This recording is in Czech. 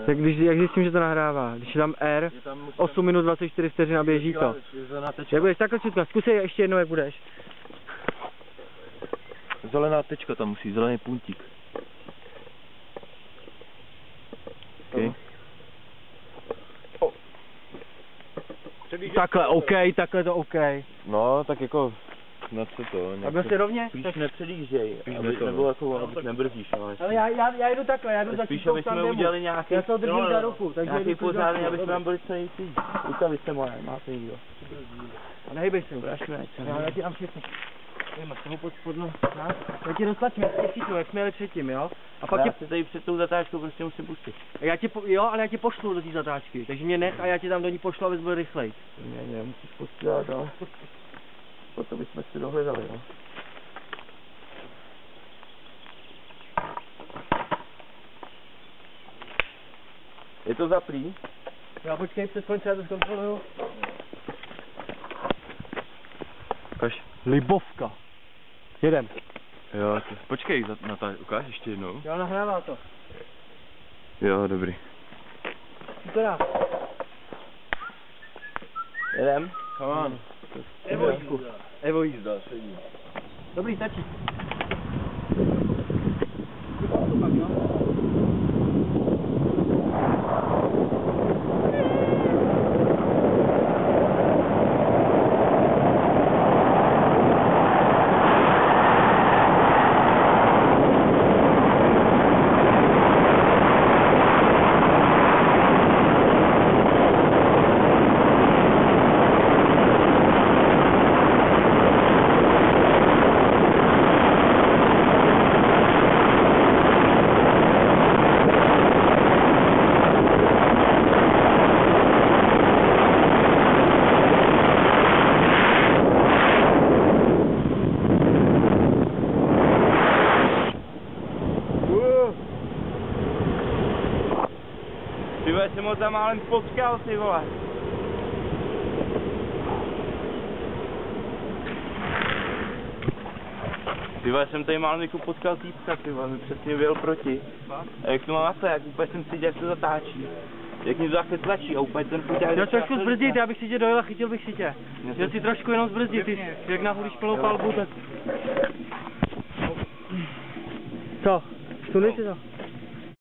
Tak jak zjistím, že to nahrává, když je tam R, 8 minut 24 vteřin a běží to. Jak budeš takhle čutka, zkusej ještě jednou, jak budeš. Zelená tečka tam musí, zelený puntík. Okay. Takhle, OK, takhle to OK. No, tak jako, na co to? A byl jsi rovně? Spíš nepředjížděj, aby to nebylo jako, abych nebrzdíš, ale... Ale já jedu takhle, já jdu za spíš, aby jsme udělali nějaký... Já se ho držím za ruku, takže nějaký pořádný, aby jsme tam byli co nejvíc. Rukavice moje, máte nikdo. A nehybej se, Urážme, já ti dám všechno. Já ti roztlačím, já ti chytnu, jak jsme jeli předtím, jo? A pak já se tady před tou zatáčkou prostě musím pustit. Jo, ale já tě pošlu do té zatáčky, takže mě nech a já tě tam do ní pošlu, abys byl rychlej. Ne, musíš pustit, ale potom bychom si dohledali, jo. Je to zaplý? Já počkej, přes konce, já to zkontroluju. Ukaž. Libovka. Jedem. Jo, počkej, ukáž ještě jednou. Jo, nahrává to. Jo, dobrý. Super. Jedem? Come on. Evo jízda, sedí. Dobrý, stačí. Ty vole, jsem ho tam málem potkal, ty vole. Ty vole, jsem tady málem jako potkal týpka, ty vole, mi přesně vyjel proti. A jak to mám takhle, jak úplně jsem cítil, jak to zatáčí. Jak mě to takhle tlačí a úplně ten puťák... Já trošku zbrzdit, já bych si tě dojel a chytil bych si tě. Měl si trošku jenom zbrzdit, ty jak nahulíš plnou palbu, tak... Co? Sunej si to.